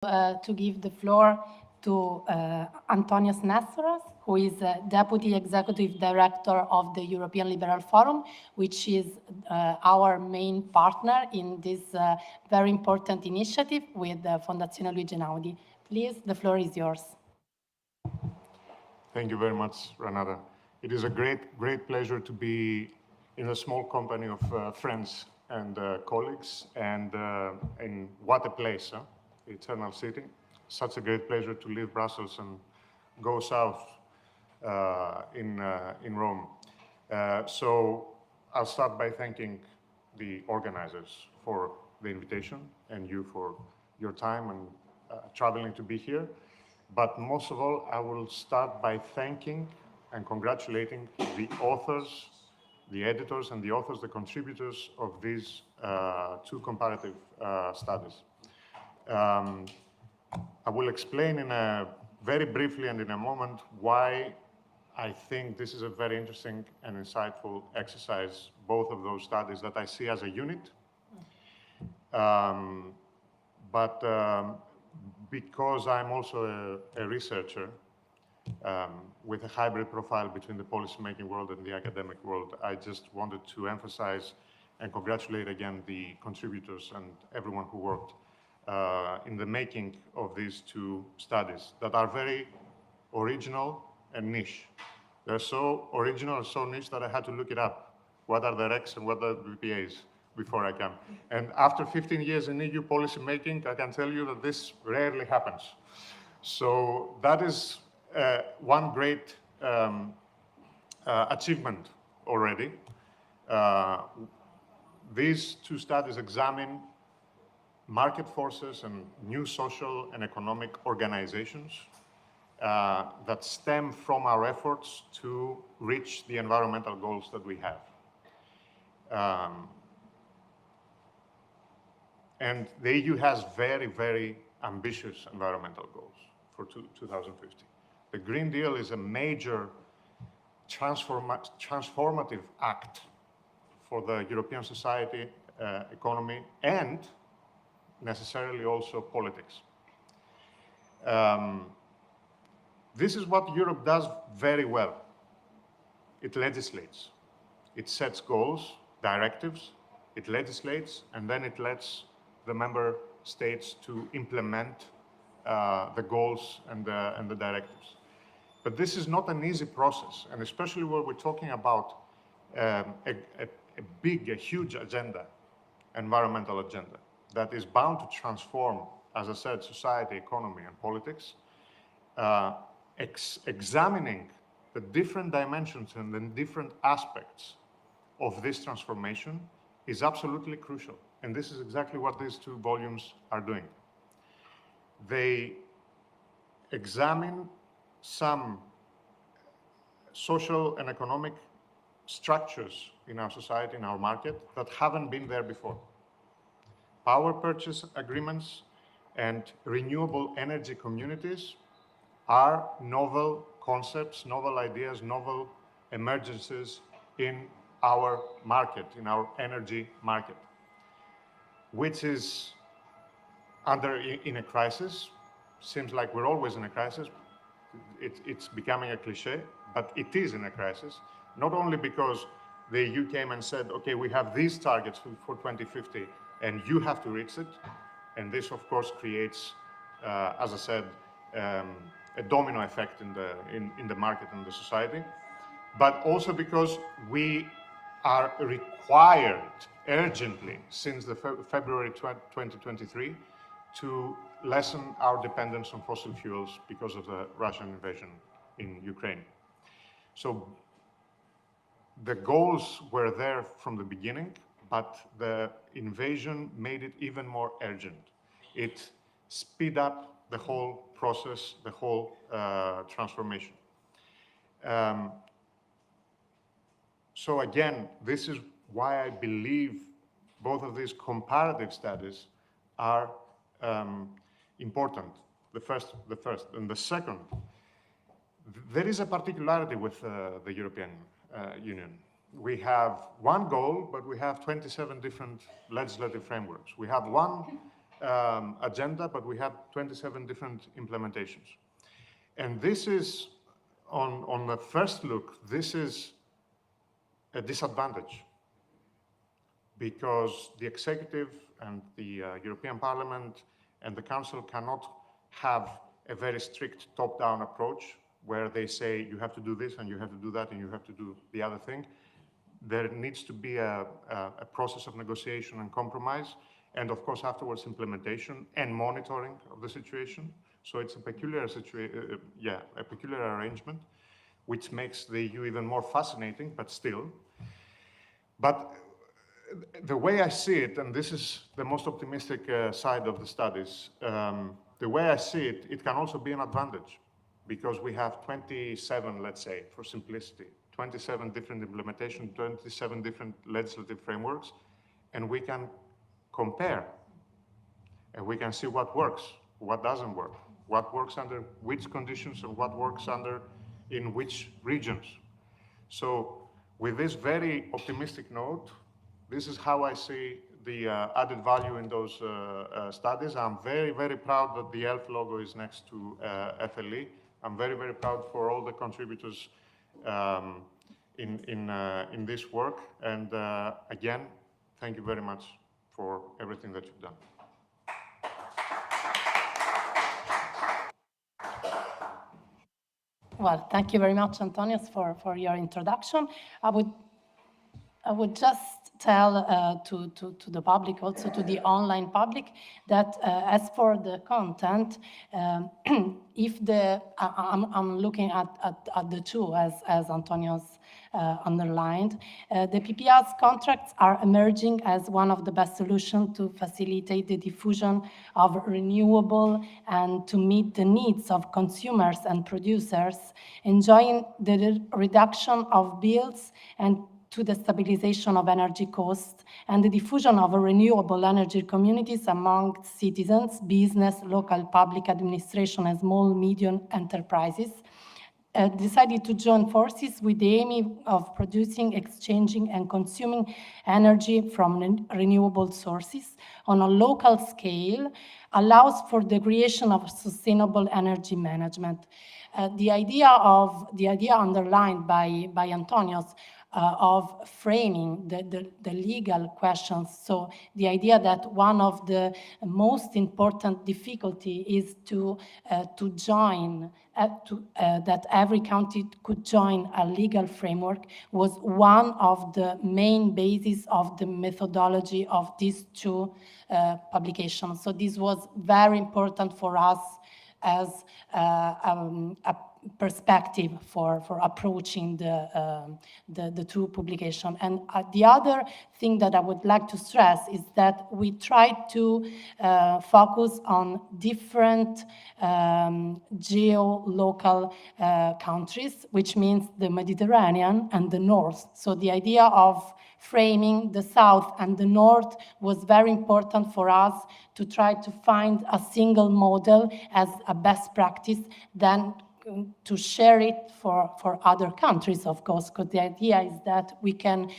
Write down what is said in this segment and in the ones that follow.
To give the floor to Antonios Nestoras, who is Deputy Executive Director of the European Liberal Forum, which is our main partner in this very important initiative with Fondazione Luigi Einaudi. Please, the floor is yours. Thank you very much, Renata. It is a great pleasure to be in a small company of friends and colleagues, and in what a place, huh? Eternal City. Such a great pleasure to leave Brussels and go south in Rome. So I'll start by thanking the organizers for the invitation and you for your time and traveling to be here. But most of all, I will start by thanking and congratulating the authors, the editors and the authors, the contributors of these two comparative studies. I will explain very briefly and in a moment why I think this is a very interesting and insightful exercise, both of those studies that I see as a unit. Because I'm also a researcher with a hybrid profile between the policymaking world and the academic world, I just wanted to emphasize and congratulate again the contributors and everyone who worked in the making of these two studies that are very original and niche. They're so original and so niche that I had to look it up. What are the RECs and what are the PPAs before I come? And after 15 years in EU policy making, I can tell you that this rarely happens. So that is one great achievement already. These two studies examine market forces and new social and economic organizations that stem from our efforts to reach the environmental goals that we have. And the EU has very, very ambitious environmental goals for 2050. The Green Deal is a major transformative act for the European society, economy, and necessarily also politics. This is what Europe does very well. It legislates. It sets goals, directives, it legislates, and then it lets the member states to implement the goals and the directives. But this is not an easy process, and especially when we're talking about a huge agenda, environmental agenda, that is bound to transform, as I said, society, economy, and politics. Examining the different dimensions and the different aspects of this transformation is absolutely crucial. And this is exactly what these two volumes are doing. They examine some social and economic structures in our society, in our market, that haven't been there before. Power purchase agreements and renewable energy communities are novel concepts, novel ideas, novel emergencies in our market, in our energy market, which is in a crisis. Seems like we're always in a crisis. It's becoming a cliche, but it is in a crisis, not only because the EU came and said, okay, we have these targets for 2050, and you have to reach it. And this, of course, creates, as I said, a domino effect in the market and the society, but also because we are required urgently since the February 2023 to lessen our dependence on fossil fuels because of the Russian invasion in Ukraine. So the goals were there from the beginning, but the invasion made it even more urgent. It sped up the whole process, the whole transformation. So again, this is why I believe both of these comparative studies are important. The first, and the second, there is a particularity with the European Union. We have one goal, but we have 27 different legislative frameworks. We have one agenda, but we have 27 different implementations. And this is, on the first look, this is a disadvantage, because the executive and the European Parliament and the Council cannot have a very strict top-down approach where they say you have to do this and you have to do that and you have to do the other thing. There needs to be a process of negotiation and compromise, and of course afterwards implementation and monitoring of the situation. So it's a peculiar a peculiar arrangement, which makes the EU even more fascinating, but still. But the way I see it, and this is the most optimistic side of the studies, the way I see it, it can also be an advantage, because we have 27, let's say, for simplicity, 27 different implementation, 27 different legislative frameworks, and we can compare, and we can see what works, what doesn't work, what works under which conditions, and what works in which regions. So with this very optimistic note, this is how I see the added value in those studies. I'm very, very proud that the ELF logo is next to FLE. I'm very, very proud for all the contributors in this work. And again, thank you very much for everything that you've done. Well, thank you very much, Antonios, for your introduction. I would just tell to the public, also to the online public, that as for the content, I'm looking at the two, as Antonios underlined, the PPAs contracts are emerging as one of the best solutions to facilitate the diffusion of renewable and to meet the needs of consumers and producers, enjoying the reduction of bills and to the stabilization of energy costs and the diffusion of renewable energy communities among citizens, business, local public administration, and small, medium enterprises, decided to join forces with the aim of producing, exchanging, and consuming energy from renewable sources on a local scale, allows for the creation of sustainable energy management. The idea underlined by Antonios of framing the legal questions. So the idea that one of the most important difficulty is to join, that every country could join a legal framework, was one of the main bases of the methodology of these two publications. So this was very important for us as a perspective for approaching the two publications. And the other thing that I would like to stress is that we try to focus on different geo-local countries, which means the Mediterranean and the North. So the idea of framing the South and the North was very important for us to try to find a single model as a best practice, then to share it for other countries, of course, because the idea is that we can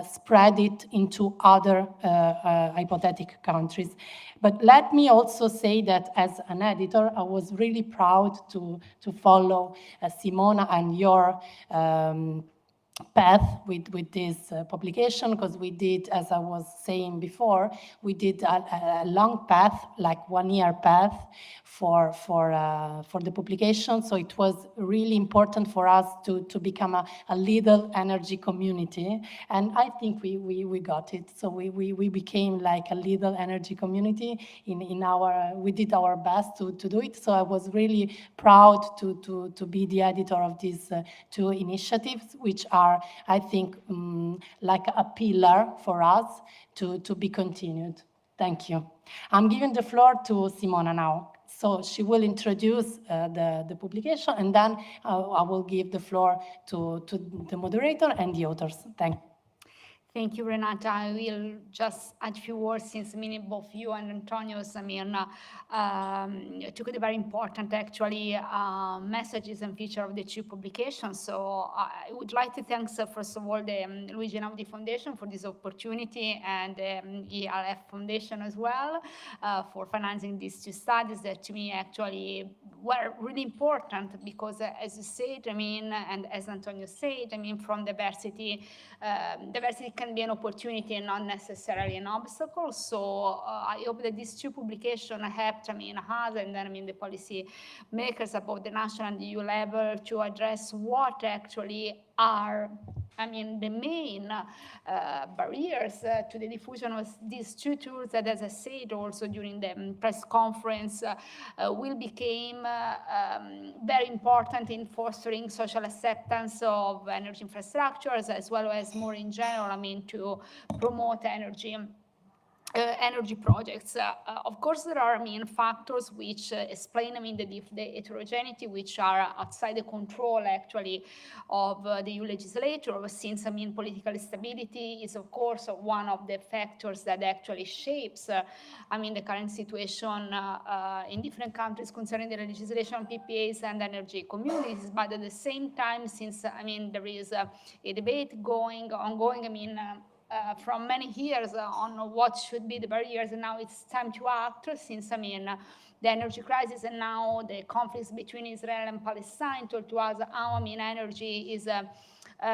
spread it into other hypothetical countries. But let me also say that as an editor, I was really proud to follow Simona and your path with this publication, because we did, as I was saying before, we did a long path, like 1 year path for the publication. So it was really important for us to become a little energy community, and I think we got it. So we became like a little energy community we did our best to do it. So I was really proud to be the editor of these two initiatives, which are, I think, like a pillar for us to be continued. Thank you. I'm giving the floor to Simona now. So she will introduce the publication, and then I will give the floor to the moderator and the authors. Thank you. Thank you, Renata. I will just add a few words since both you and Antonio's, took the very important, actually, messages and feature of the two publications. So I would like to thank, first of all, the Luigi Einaudi Foundation for this opportunity, and the ELF Foundation as well for financing these two studies that to me actually were really important because, as you said, and as Antonio said, from diversity can be an opportunity and not necessarily an obstacle. So I hope that these two publications helped, us and then the policy makers above the national and EU level to address what actually are the main barriers to the diffusion of these two tools that, as I said also during the press conference, will become very important in fostering social acceptance of energy infrastructures, as well as more in general, to promote energy projects. Of course, there are factors which explain the heterogeneity, which are outside the control actually of the EU legislator, since political stability is of course one of the factors that actually shapes the current situation in different countries concerning the legislation on PPAs and energy communities. But at the same time, since there is a debate ongoing from many years on what should be the barriers, and now it's time to act, since the energy crisis and now the conflicts between Israel and Palestine told to us how energy is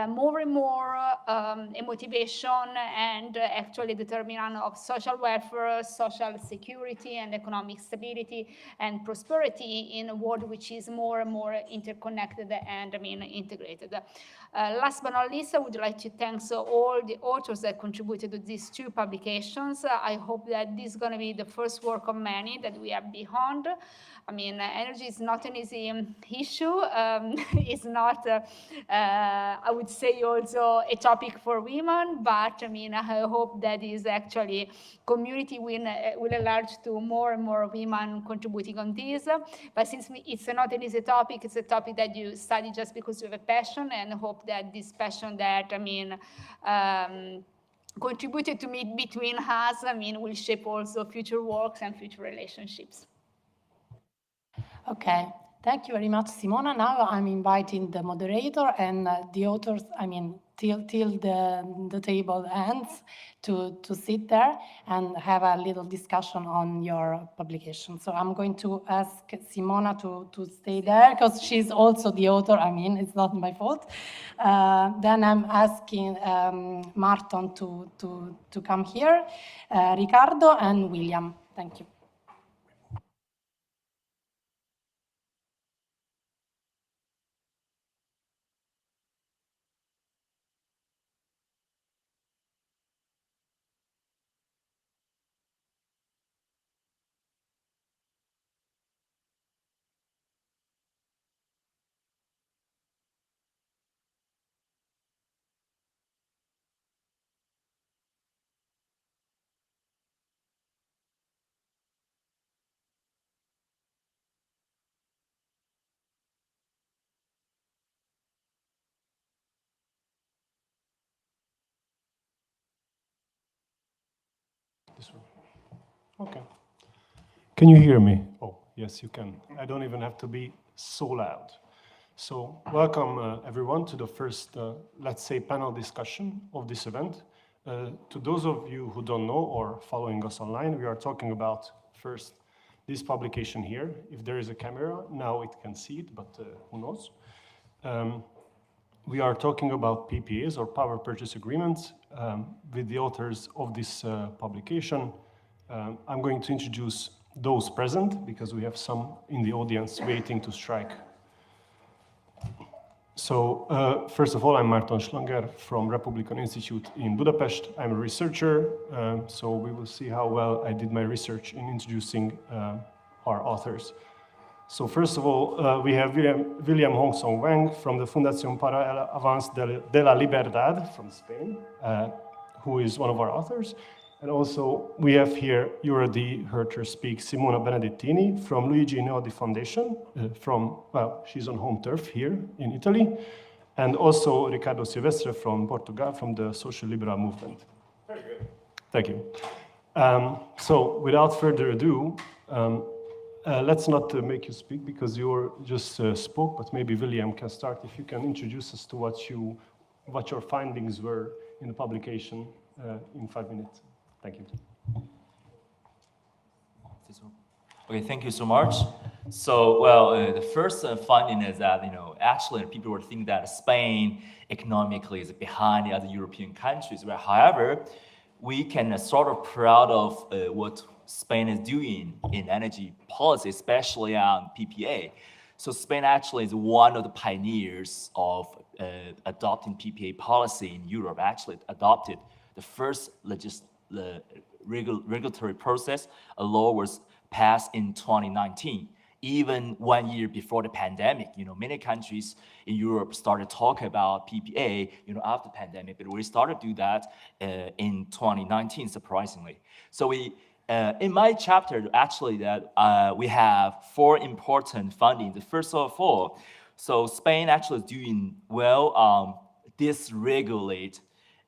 more and more a motivation and actually determinant of social welfare, social security, and economic stability and prosperity in a world which is more and more interconnected and integrated. Last but not least, I would like to thank all the authors that contributed to these two publications. I hope that this is going to be the first work of many that we are behind. Energy is not an easy issue. It's not, I would say, also a topic for women, but I hope that is actually community will enlarge to more and more women contributing on this. But since it's not an easy topic, it's a topic that you study just because you have a passion, and hope that this passion that contributed to meet between us, will shape also future works and future relationships. Okay, thank you very much, Simona. Now I'm inviting the moderator and the authors, till the table ends, to sit there and have a little discussion on your publication. So I'm going to ask Simona to stay there because she's also the author. It's not my fault. Then I'm asking Márton to come here, Ricardo and William. Thank you. This one. Okay. Can you hear me? Oh, yes, you can. I don't even have to be so loud. So welcome everyone to the first, let's say, panel discussion of this event. To those of you who don't know or following us online, we are talking about first this publication here. If there is a camera, now it can see it, but who knows? We are talking about PPAs, or power purchase agreements, with the authors of this publication. I'm going to introduce those present because we have some in the audience waiting to strike. So first of all, I'm Márton Schlanger from Republikon Institute in Budapest. I'm a researcher, so we will see how well I did my research in introducing our authors. So first of all, we have William Hongsong Wang from the Fundación para el Avance de la Libertad from Spain, who is one of our authors. And also we have here, you already heard her speak, Simona Benedettini from Luigi Einaudi Foundation, well, she's on home turf here in Italy. and also Ricardo Silvestre from Portugal, from the social liberal movement. Very good. Thank you. So without further ado, let's not make you speak because you just spoke, but maybe William can start. If you can introduce us to what your findings were in the publication in 5 minutes. Thank you. Okay, thank you so much. So, well, the first finding is that, actually people were thinking that Spain economically is behind the other European countries. But however, we can sort of proud of what Spain is doing in energy policy, especially on PPA. So Spain actually is one of the pioneers of adopting PPA policy in Europe, actually adopted the first regulatory process. A law was passed in 2019, even 1 year before the pandemic. Many countries in Europe started talking about PPA, after the pandemic, but we started to do that in 2019, surprisingly. So we, in my chapter, actually, that we have 4 important findings. The first of all, so Spain actually is doing well dysregulate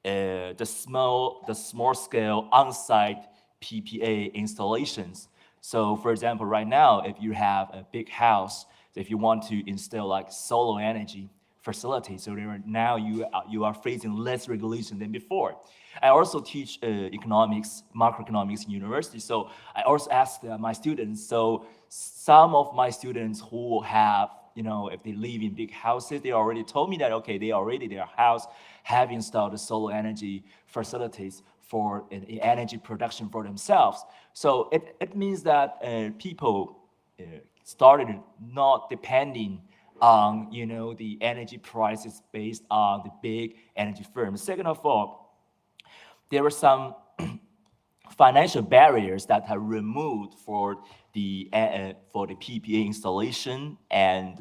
the small scale on-site PPA installations. So for example, right now, if you have a big house, if you want to install like solar energy facility, so now you are facing less regulation than before. I also teach economics, macroeconomics in university. So I also asked my students, so some of my students who have, if they live in big houses, they already told me that, okay, their house have installed the solar energy facilities for energy production for themselves. So it means that people started not depending on, the energy prices based on the big energy firms. Second of all, there were some financial barriers that are removed for the PPA installation and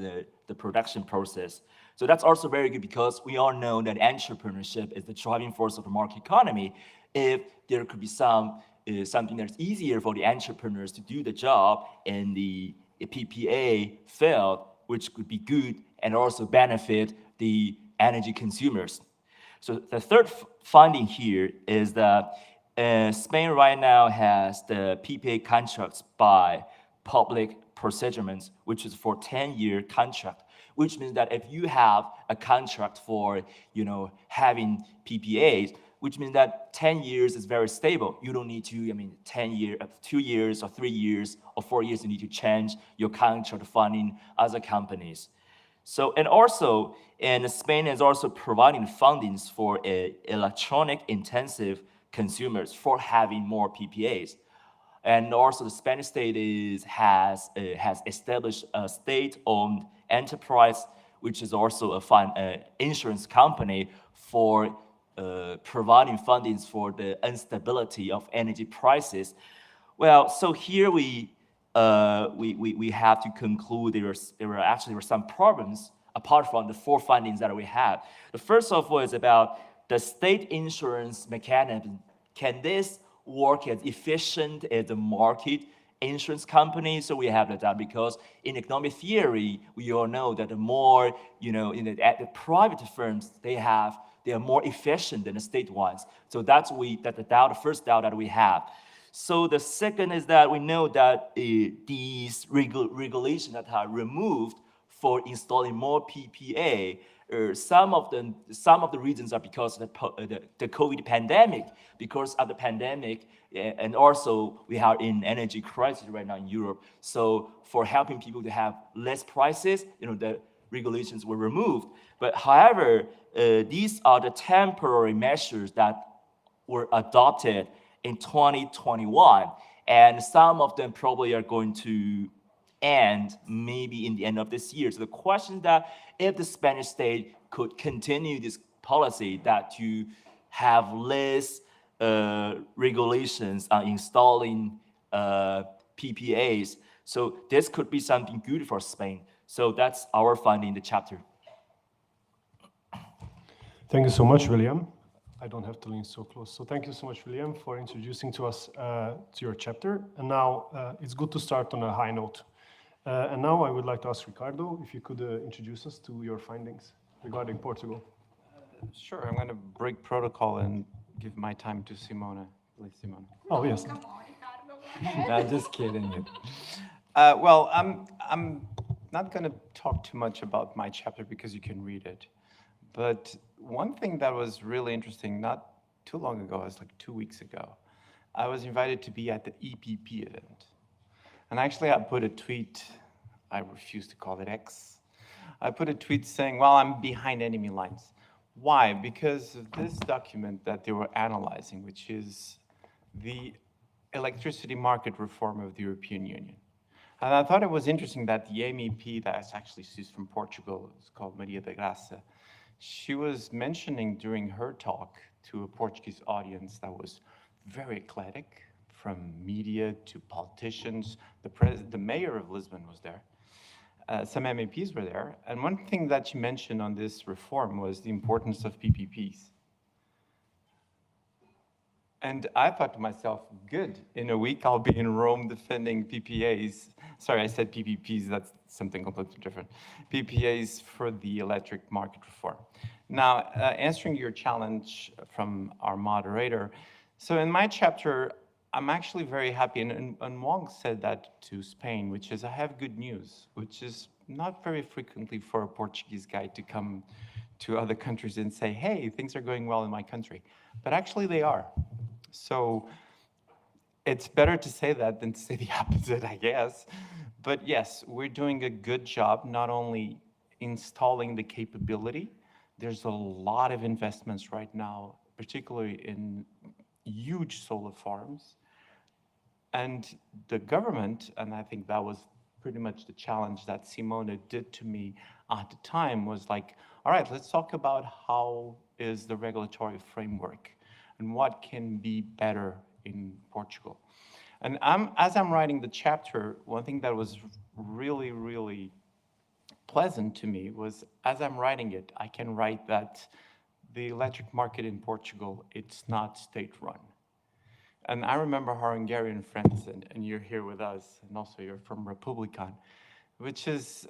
the production process. So that's also very good because we all know that entrepreneurship is the driving force of the market economy. If there could be something that's easier for the entrepreneurs to do the job in the PPA field, which could be good and also benefit the energy consumers. So the third finding here is that Spain right now has the PPA contracts by public procurement, which is for 10-year contract, which means that if you have a contract for, having PPAs, which means that 10 years is very stable. You don't need to, 2 years or 3 years or 4 years, you need to change your contract funding other companies. So, and also, Spain is also providing fundings for electronic intensive consumers for having more PPAs. And also the Spanish state has established a state-owned enterprise, which is also a insurance company for providing fundings for the instability of energy prices. Well, so here we have to conclude there were some problems apart from the 4 findings that we had. The first of all is about the state insurance mechanism. Can this work as efficient as the market insurance company? So we have that because in economic theory, we all know that the more, the private firms, they are more efficient than the state ones. So that's the first doubt that we have. So the second is that we know that these regulations that are removed for installing more PPA, some of the reasons are because of the COVID pandemic, because of the pandemic, and also we are in energy crisis right now in Europe. So for helping people to have less prices, the regulations were removed. But however, these are the temporary measures that were adopted in 2021, and some of them probably are going to end maybe in the end of this year. So the question that if the Spanish state could continue this policy that to have less regulations on installing PPAs, so this could be something good for Spain. So that's our finding in the chapter. Thank you so much, William. I don't have to lean so close. So thank you so much, William, for introducing to us to your chapter. And now it's good to start on a high note. And now I would like to ask Ricardo if you could introduce us to your findings. regarding Portugal. Sure, I'm going to break protocol and give my time to Simona. Please, Simona. Oh, yes. Come on, Ricardo. No, just kidding. Well, I'm not going to talk too much about my chapter because you can read it. But one thing that was really interesting, not too long ago, it was like 2 weeks ago, I was invited to be at the EPP event. And actually, I put a tweet, I refuse to call it X. I put a tweet saying, well, I'm behind enemy lines. Why? Because of this document that they were analyzing, which is the electricity market reform of the European Union. And I thought it was interesting that the MEP, that's actually she's from Portugal, it's called Maria da Graça, she was mentioning during her talk to a Portuguese audience that was very eclectic, from media to politicians. The mayor of Lisbon was there. Some MEPs were there. And one thing that she mentioned on this reform was the importance of PPPs. And I thought to myself, good, in a week I'll be in Rome defending PPAs. Sorry, I said PPPs, that's something completely different. PPAs for the electric market reform. Now, answering your challenge from our moderator, so in my chapter, I'm actually very happy, and Wang said that to Spain, which is I have good news, which is not very frequently for a Portuguese guy to come to other countries and say, hey, things are going well in my country. But actually they are. So it's better to say that than to say the opposite, I guess. But yes, we're doing a good job, not only installing the capability, there's a lot of investments right now, particularly in huge solar farms. And the government, and I think that was pretty much the challenge that Simona did to me at the time, was like, all right, let's talk about how is the regulatory framework and what can be better in Portugal. And as I'm writing the chapter, one thing that was really, really pleasant to me was, as I'm writing it, I can write that the electric market in Portugal, it's not state-run. And I remember our Hungarian friends, and you're here with us, and also you're from Republikon, which is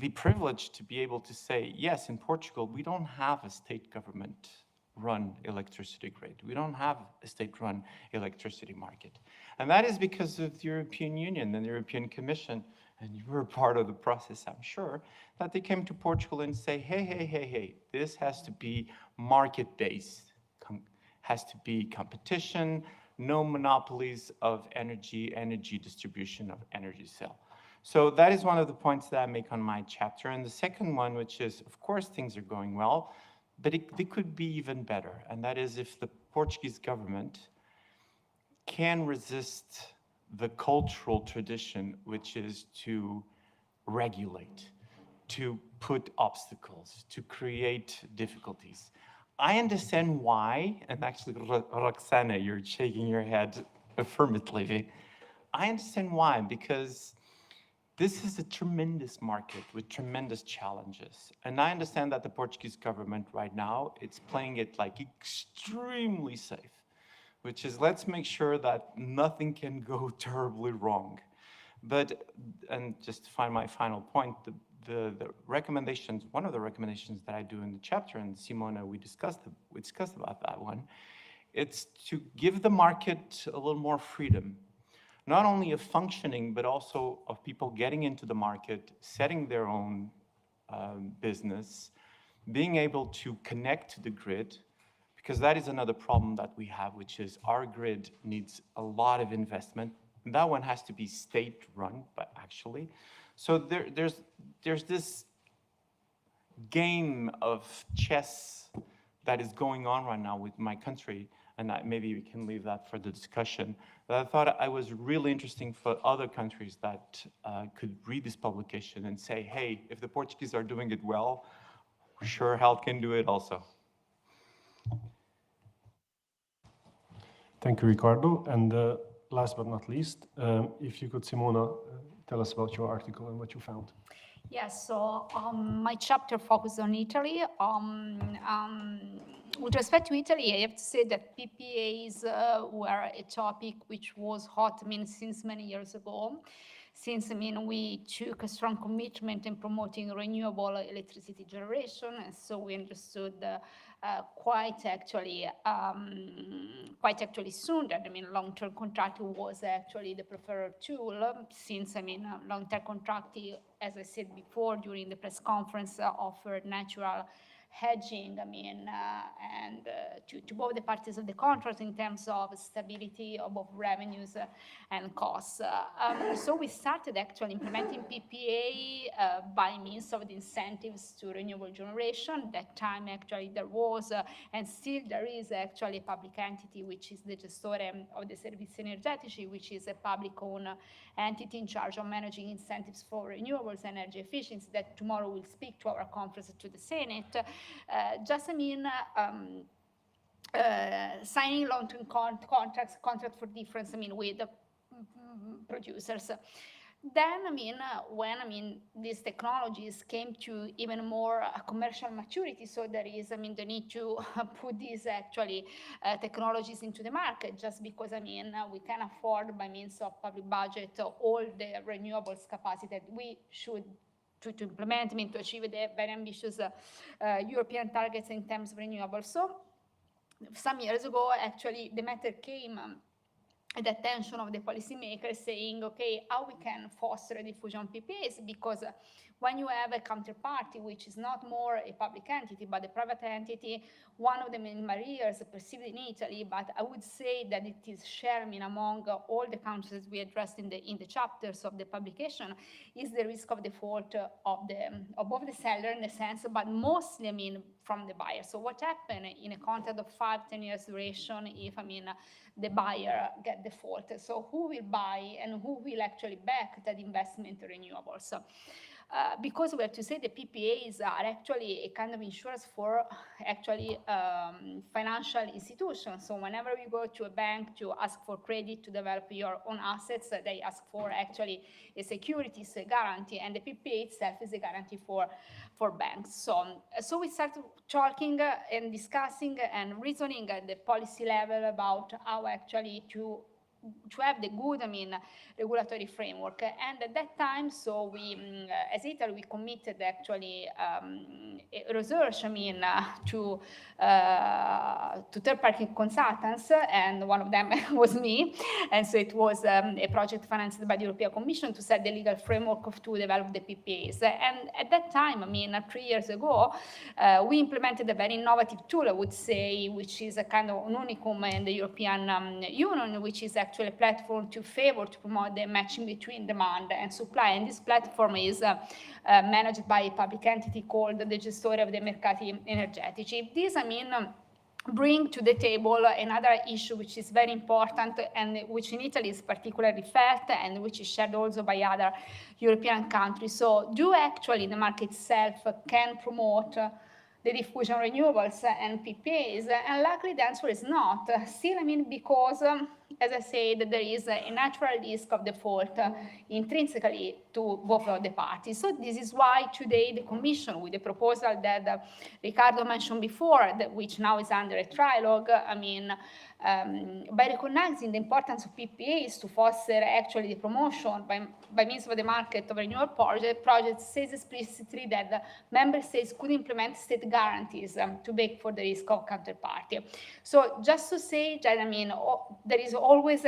the privilege to be able to say, yes, in Portugal, we don't have a state government-run electricity grid. We don't have a state-run electricity market. And that is because of the European Union and the European Commission, and you were part of the process, I'm sure, that they came to Portugal and say, hey, this has to be market-based, has to be competition, no monopolies of energy distribution of energy sale. So that is one of the points that I make on my chapter. And the second one, which is, of course, things are going well, but they could be even better. And that is if the Portuguese government can resist the cultural tradition, which is to regulate, to put obstacles, to create difficulties. I understand why, and actually, Roxana, you're shaking your head affirmatively. I understand why, because this is a tremendous market with tremendous challenges. And I understand that the Portuguese government right now, it's playing it like extremely safe, which is let's make sure that nothing can go terribly wrong. But, and just to find my final point, the recommendations, one of the recommendations that I do in the chapter, and Simona, we discussed about that one, it's to give the market a little more freedom, not only of functioning, but also of people getting into the market, setting their own business, being able to connect to the grid, because that is another problem that we have, which is our grid needs a lot of investment. And that one has to be state-run, but actually. So there's this game of chess that is going on right now with my country, and maybe we can leave that for the discussion. But I thought it was really interesting for other countries that could read this publication and say, hey, if the Portuguese are doing it well, sure, hell can do it also. Thank you, Ricardo. And last but not least, if you could, Simona, tell us about your article and what you found. Yes, so my chapter focused on Italy. With respect to Italy, I have to say that PPAs were a topic which was hot, since many years ago, since we took a strong commitment in promoting renewable electricity generation, and so we understood quite actually soon that long-term contracting was actually the preferred tool, since long-term contracting, as I said before during the press conference, offered natural hedging, and to both the parties of the contract in terms of stability of both revenues and costs. So we started actually implementing PPA by means of the incentives to renewable generation. That time actually there was, and still there is actually a public entity, which is the Gestore of the Servizi Energetici, which is a public-owned entity in charge of managing incentives for renewables and energy efficiency, that tomorrow will speak to our conference to the Senate. Signing long-term contract for difference, with the producers. Then, when these technologies came to even more commercial maturity, so there is, the need to put these actually technologies into the market, just because, we can afford by means of public budget all the renewables capacity that we should to implement, to achieve the very ambitious European targets in terms of renewables. So some years ago, actually, the matter came at the attention of the policymakers, saying, okay, how we can foster a diffusion of PPAs, because when you have a counterparty, which is not more a public entity, but a private entity, one of the main barriers perceived in Italy, but I would say that it is shared among all the countries we addressed in the chapters of the publication, is the risk of default of both the seller in a sense, but mostly, from the buyer. So what happened in a contract of 5-10 years duration if, the buyer get defaulted? So who will buy and who will actually back that investment in renewables? Because we have to say the PPAs are actually a kind of insurance for actually financial institutions. So whenever you go to a bank to ask for credit to develop your own assets, they ask for actually a security, so a guarantee, and the PPA itself is a guarantee for banks. So we started talking and discussing and reasoning at the policy level about how actually to have the good, regulatory framework. And at that time, so we, as Italy, we committed actually research, to third-party consultants, and one of them was me. And so it was a project financed by the European Commission to set the legal framework to develop the PPAs. And at that time, 3 years ago, we implemented a very innovative tool, I would say, which is a kind of an unicum in the European Union, which is actually a platform to promote the matching between demand and supply. And this platform is managed by a public entity called the Gestore of the Merkaj Energetici. This, bring to the table another issue which is very important and which in Italy is particularly felt and which is shared also by other European countries. So do actually the market itself can promote the diffusion of renewables and PPAs? And luckily the answer is not. Still, because, as I said, there is a natural risk of default intrinsically to both of the parties. So this is why today the Commission, with the proposal that Ricardo mentioned before, which now is under a trilogue, by recognizing the importance of PPAs to foster actually the promotion by means of the market of renewable projects, says explicitly that the member states could implement state guarantees to back for the risk of counterparty. So just to say that, there is always,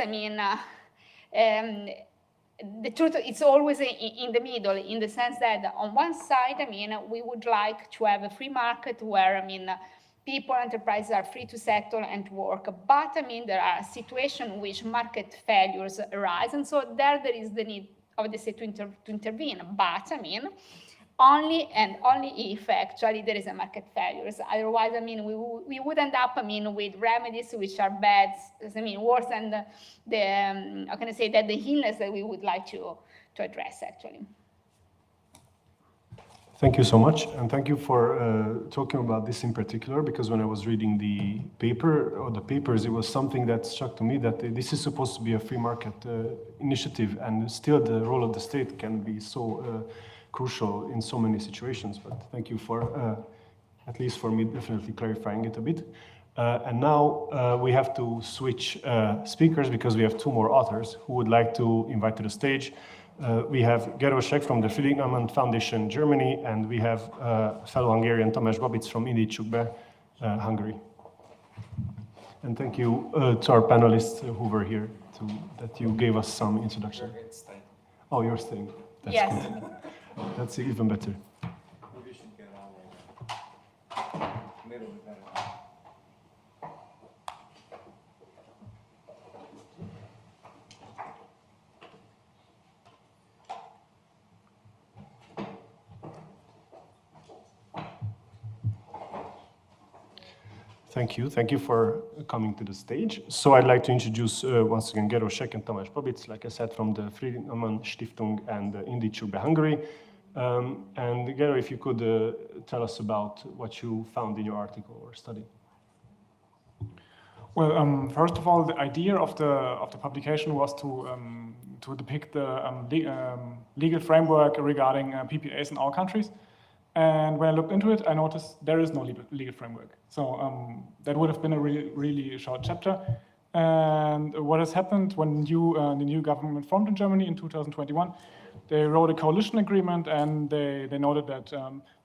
the truth, it's always in the middle, in the sense that on one side, we would like to have a free market where, people, enterprises are free to settle and to work. But, there are situations in which market failures arise. And so there is the need of the state to intervene. But, only if actually there is a market failures. Otherwise, we would end up, with remedies which are bad, worse than the how can I say that, the illness that we would like to address, actually. Thank you so much, and thank you for talking about this in particular, because when I was reading the paper, or the papers, it was something that struck to me that this is supposed to be a free market initiative, and still the role of the state can be so crucial in so many situations. But thank you for, at least for me, definitely clarifying it a bit. And now we have to switch speakers, because we have two more authors who would like to invite to the stage. We have Gero from the Friedrich Foundation, Germany, and we have fellow Hungarian Tamás Babic from Introductory Hungary. And thank you to our panelists who were here, that you gave us some introduction. Oh, you're staying. That's Yes. good. That's even better. Maybe you should get on there. Middle is better. Thank you for coming to the stage. So I'd like to introduce once again Gero and Tamás Babic, like I said, from the Friedrich Stiftung and Introductory Hungary. And Gero, if you could tell us about what you found in your article or study. Well, first of all, the idea of the publication was to depict the legal framework regarding PPAs in all countries. And when I looked into it, I noticed there is no legal framework. So that would have been a really short chapter. And what has happened when the new government formed in Germany in 2021, they wrote a coalition agreement, and they noted that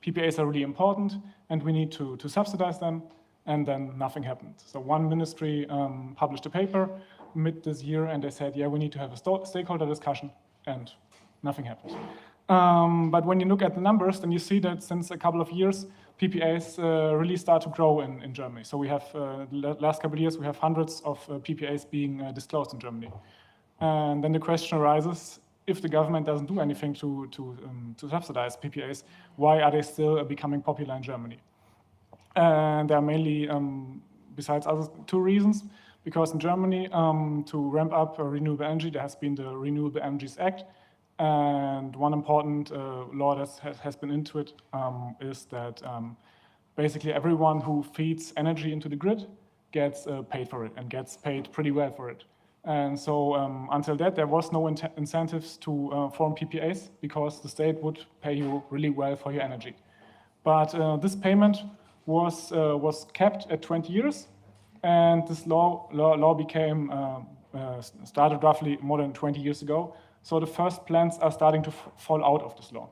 PPAs are really important and we need to subsidize them, and then nothing happened. So one ministry published a paper mid this year, and they said, yeah, we need to have a stakeholder discussion, and nothing happened. But when you look at the numbers, then you see that since a couple of years, PPAs really start to grow in Germany. So we have, the last couple of years, we have hundreds of PPAs being disclosed in Germany. And then the question arises, if the government doesn't do anything to subsidize PPAs, why are they still becoming popular in Germany? And there are mainly, besides others, two reasons. Because in Germany, to ramp up renewable energy, there has been the Renewable Energies Act. And one important law that has been into it is that basically everyone who feeds energy into the grid gets paid for it, and gets paid pretty well for it. And so until that, there was no incentives to form PPAs, because the state would pay you really well for your energy. But this payment was kept at 20 years, and this law became started roughly more than 20 years ago. So the first plants are starting to fall out of this law.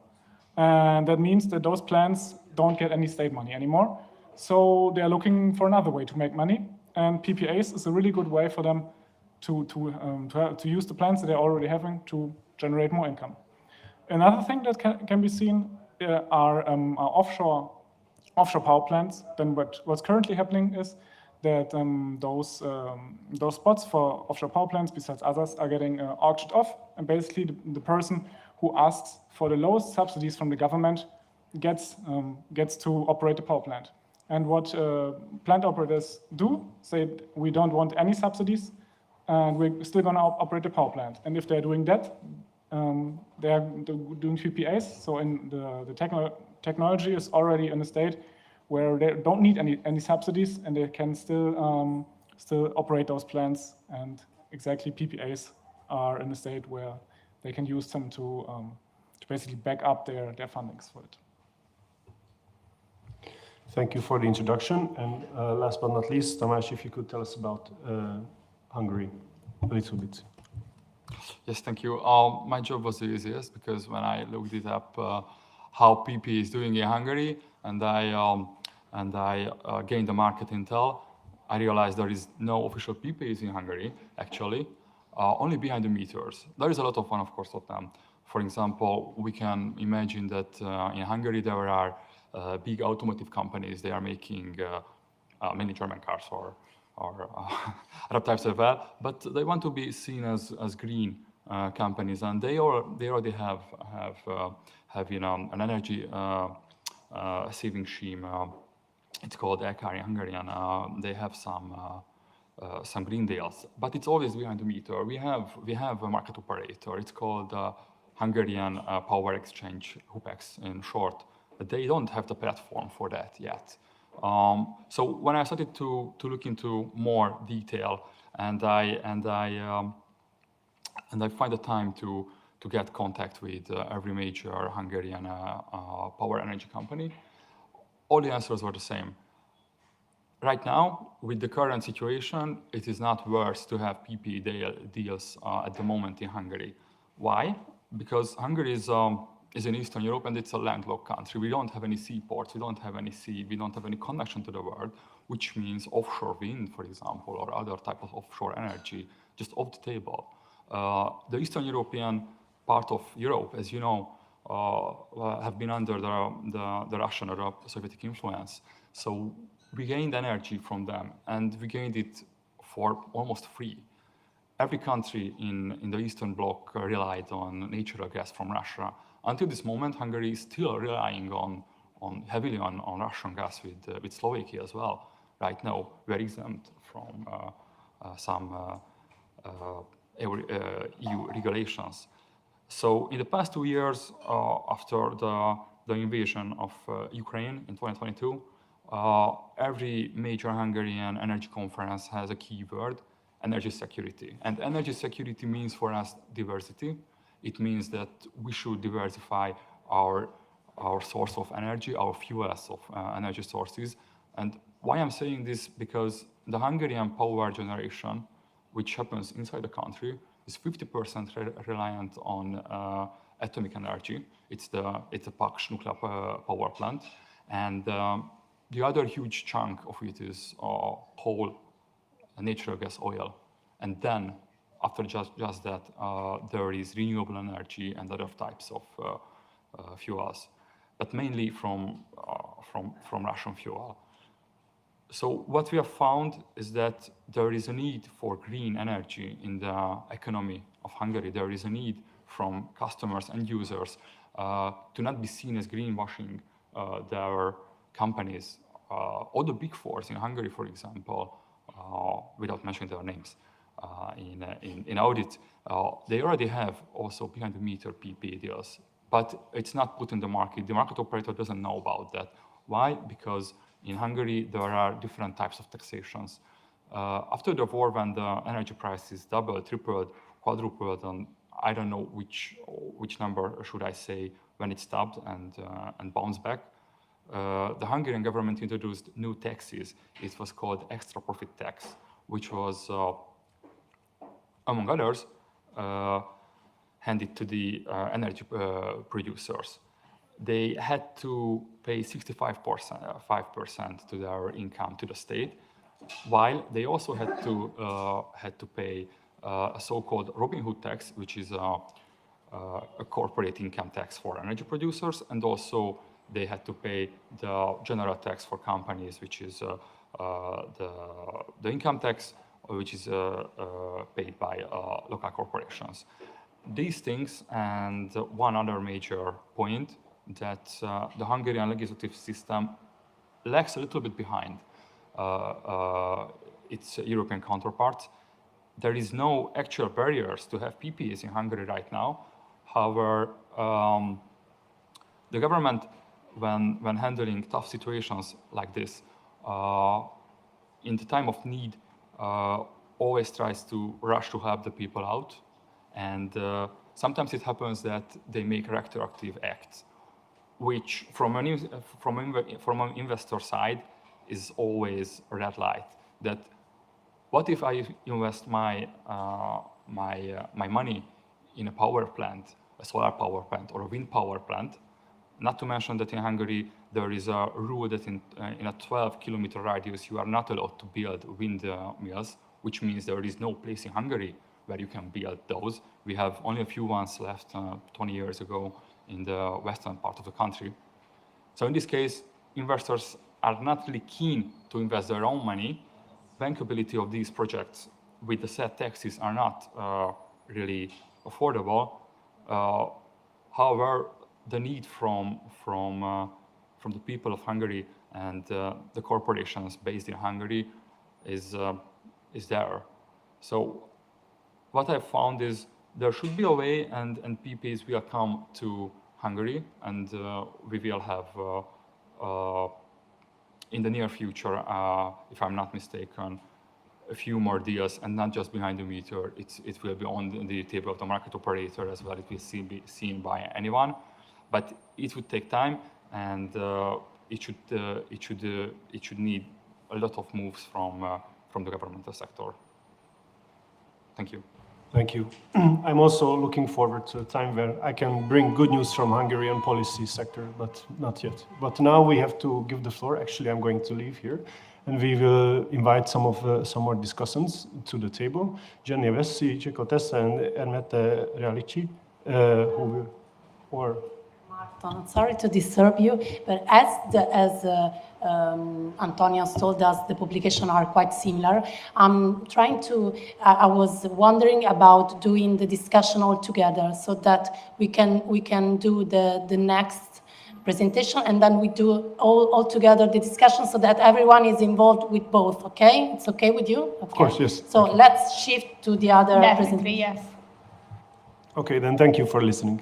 And that means that those plants don't get any state money anymore. So they're looking for another way to make money. And PPAs is a really good way for them to use the plants that they're already having to generate more income. Another thing that can be seen are offshore power plants. Then what's currently happening is that those spots for offshore power plants, besides others, are getting auctioned off. And basically the person who asks for the lowest subsidies from the government gets to operate the power plant. And what plant operators do, say, we don't want any subsidies, and we're still going to operate the power plant. And if they're doing that, they're doing PPAs. So in the technology is already in a state where they don't need any subsidies, and they can still operate those plants. And exactly, PPAs are in a state where they can use them to basically back up their fundings for it. Thank you for the introduction. And last but not least, Tamás, if you could tell us about Hungary a little bit. Yes, thank you. My job was the easiest, because when I looked it up, how PP is doing in Hungary, and I gained the market intel, I realized there is no official PPAs in Hungary, actually, only behind the meters. There is a lot of fun, of course, of them. For example, we can imagine that in Hungary there are big automotive companies. They are making many German cars or other types as well, but they want to be seen as green companies, and they already have an energy saving scheme. It's called Merkaj in Hungarian. They have some green deals, but it's always behind the meter. We have a market operator. It's called Hungarian Power Exchange, HUPEX in short. But they don't have the platform for that yet. So when I started to look into more detail, and I find the time to get contact with every major Hungarian power energy company, all the answers were the same. Right now, with the current situation, it is not worth to have PPA deals at the moment in Hungary. Why? because Hungary is in Eastern Europe and it's a landlocked country. We don't have any seaports, we don't have any sea, we don't have any connection to the world, which means offshore wind, for example, or other type of offshore energy, just off the table. The Eastern European part of Europe, as you know, have been under the Russian or the Soviet influence. So we gained energy from them, and we gained it for almost free. Every country in the Eastern Bloc relied on natural gas from Russia. Until this moment, Hungary is still relying heavily on Russian gas with Slovakia as well. Right now, we're exempt from some EU regulations. So in the past 2 years, after the invasion of Ukraine in 2022, every major Hungarian energy conference has a keyword: energy security. And energy security means for us diversity. It means that we should diversify our source of energy, our fuels of energy sources. And why I'm saying this? Because the Hungarian power generation, which happens inside the country, is 50% reliant on atomic energy. It's the Paks nuclear power plant. And the other huge chunk of it is coal, natural gas, oil. And then after just that, there is renewable energy and other types of fuels, but mainly from Russian fuel. So what we have found is that there is a need for green energy in the economy of Hungary. There is a need from customers and users to not be seen as greenwashing their companies. All the big fours in Hungary, for example, without mentioning their names, in audit, they already have also behind-the-meter PPA deals, but it's not put in the market. The market operator doesn't know about that. Why? Because in Hungary, there are different types of taxations. After the war, when the energy prices doubled, tripled, quadrupled, and I don't know which number should I say, when it stopped and bounced back, the Hungarian government introduced new taxes. It was called extra profit tax, which was, among others, handed to the energy producers. They had to pay 65% to their income to the state, while they also had to pay a so-called Robin Hood tax, which is a corporate income tax for energy producers, and also they had to pay the general tax for companies, which is the income tax, which is paid by local corporations. These things, and one other major point, that the Hungarian legislative system lags a little bit behind its European counterparts. There is no actual barriers to have PPAs in Hungary right now. However, the government, when handling tough situations like this, in the time of need, always tries to rush to help the people out. And sometimes it happens that they make retroactive acts, which from an investor side is always a red light. That what if I invest my money in a power plant, a solar power plant or a wind power plant? Not to mention that in Hungary there is a rule that in a 12-kilometer radius you are not allowed to build windmills, which means there is no place in Hungary where you can build those. We have only a few ones left 20 years ago in the western part of the country. So in this case, investors are not really keen to invest their own money. Bankability of these projects with the set taxes are not really affordable. However, the need from the people of Hungary and the corporations based in Hungary is there. So what I found is there should be a way, and PPAs will come to Hungary, and we will have in the near future, if I'm not mistaken, a few more deals, and not just behind the meter. It will be on the table of the market operator as well. It will be seen by anyone, but it would take time, and it should need a lot of moves from the governmental sector. Thank you. Thank you. I'm also looking forward to a time where I can bring good news from Hungarian policy sector, but not yet. But now we have to give the floor. Actually, I'm going to leave here, and we will invite some more discussants to the table. Jenny Vessi, Chico Tessa, and Neralić, who will, or Márton, sorry to disturb you, but as Antonio told us, the publications are quite similar. I was wondering about doing the discussion all together so that we can do the next presentation, and then we do all together the discussion so that everyone is involved with both, okay? It's okay with you? Okay. Of course, yes. So let's shift to the other Definitely, presentation. yes. Okay, then thank you for listening.